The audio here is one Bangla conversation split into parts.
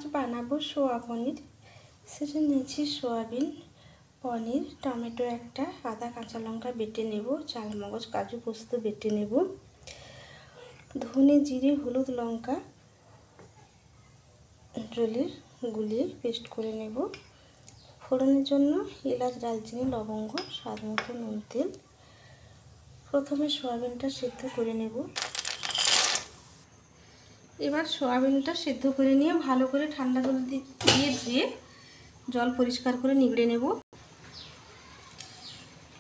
আজ বানাবো সোয়া পনির। সেটা নিয়েছি সোয়াবিন, পনির, টমেটো একটা, আদা কাঁচা লঙ্কা বেটে নেব, চালমগজ কাজু পোস্ত বেটে নেব, ধনে জিরে হলুদ লঙ্কা জলের গুলিয়ে পেস্ট করে নেব। ফোড়নের জন্য এলাচ দারচিনি লবঙ্গ স্বাদ মতো নুন তেল। প্রথমে সোয়াবিনটা সেদ্ধ করে নেব। এবার সোয়াবিনটা সেদ্ধ করে নিয়ে ভালো করে ঠান্ডা জল দিয়ে ধুয়ে জল পরিষ্কার করে নিগড়ে নেব।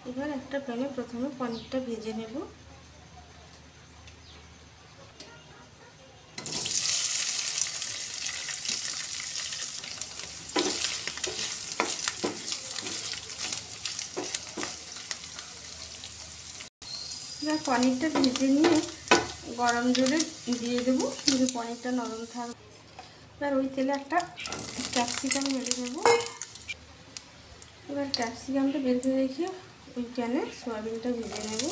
এবার একটা প্যানে প্রথমে পনিরটা ভেজে নেব। এবার পনিরটা ভেজে নিয়ে গরম জলে দিয়ে দেবো, যদি পনিরটা নরম থাকবে। এবার ওই তেলে একটা ক্যাপসিকাম মেরে দেবো। এবার ক্যাপসিকামটা বেঁধে রেখে ওই প্যানে সয়াবিনটা ভেজে নেব।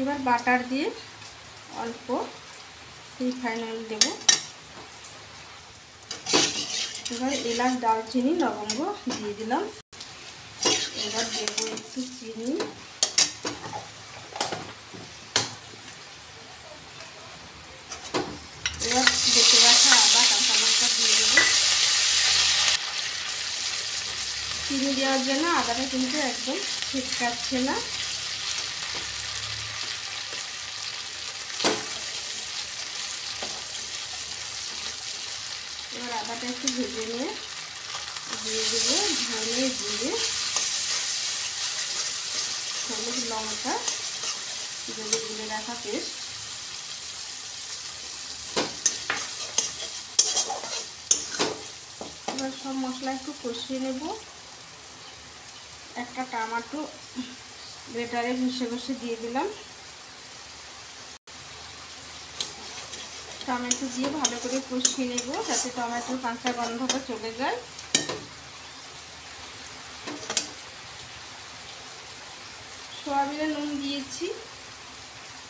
এবার বাটার দিয়ে অল্প রিফাইন অয়েল দেব। এবার এলাচ দারচিনি লবঙ্গ দিয়ে দিলাম। এবার দেব একটু চিনি, এবার বেটে রাখা আদা কাঁচা লঙ্কা দিয়ে দেবো। চিনি দেওয়ার জন্য আদাটা কিন্তু একদম ছিটকাচ্ছে না। এবার আদাটা একটু ভেজে নিয়ে দিয়ে দেবো ধনে জিরে হলুদ লঙ্কা জলে গুলে রাখা পেস্ট। এবার সব মশলা একটু কষিয়ে নেব। একটা টমেটো গ্রেটারে ঘষে ঘষে দিয়ে দিলাম। টমেটো দিয়ে ভালো করে কষিয়ে নেব যাতে টমেটোর কাঁচা গন্ধটা চলে যায়। সোয়াবিনে নুন দিয়েছি,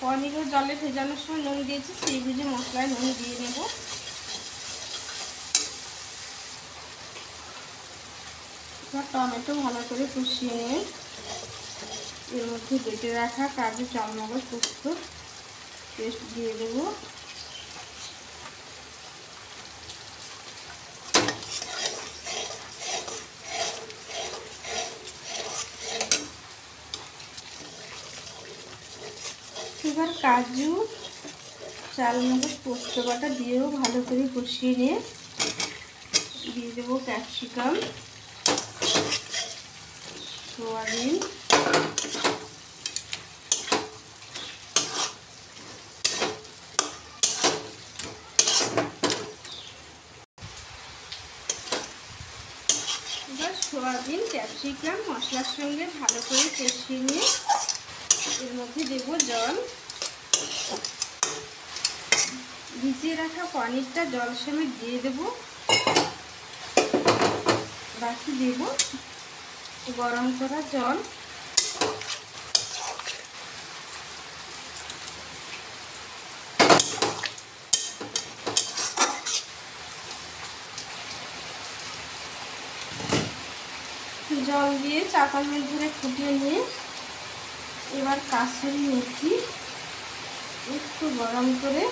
পনিরও জলে ভেজানোর সময় নুন দিয়েছি, সেই বুঝে মশলায় নুন দিয়ে নেব। এবার টমেটো ভালো করে কষিয়ে নিয়ে এর মধ্যে বেটে রাখা কাজু চালমগজ পোস্ত পেস্ট দিয়ে দেবো। এবার কাজু চালমগজ পোস্ত বাটা দিয়েও ভালো করে কষিয়ে নিয়ে দিয়ে দেবো ক্যাপসিকাম, সোয়াবিন, এবার সোয়াবিন ক্যাপসিকাম মশলার সঙ্গে ভালো করে কষিয়ে নিয়ে এর মধ্যে দেবো জল। ভিজিয়ে রাখা পনিরটা জল সমেত দিয়ে দেবো। বাকি দেব গরম করা জল। জল দিয়ে 4-5 মিনিট ধরে ফুটিয়ে নিয়ে এবার কাসুরি মেথি একটু গরম করে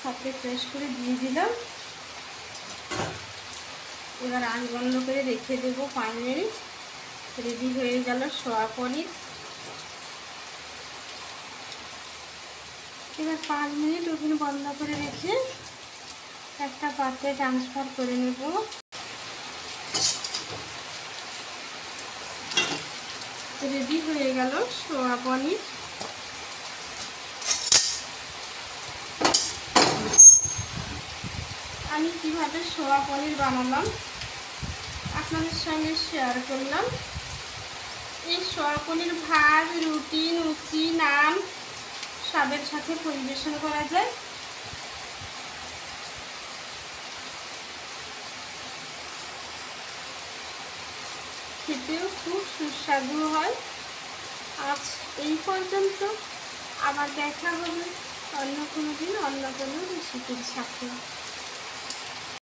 হাতে প্রেস করে দিয়ে দিলাম। এবার আঁচ বন্ধ করে রেখে দেব 5 মিনিট। রেডি হয়ে গেল সোয়া পনির। এবার 5 মিনিট ওখানে বন্ধ করে রেখে একটা পাত্রে ট্রান্সফার করে নেব। রেডি হয়ে গেল সোয়া পনির। আমি কিভাবে সোয়া পনির বানালাম আপনাদের সঙ্গে শেয়ার করলাম। এই সোয়া পনির ভাত, রুটি, লুচি, নান সবের সাথে পরিবেশন করা যায়। খেতেও খুব সুস্বাদু হয়। আজ এই পর্যন্ত, আবার দেখা হবে অন্য কোনো দিন অন্য কোনো রেসিপির সাথে।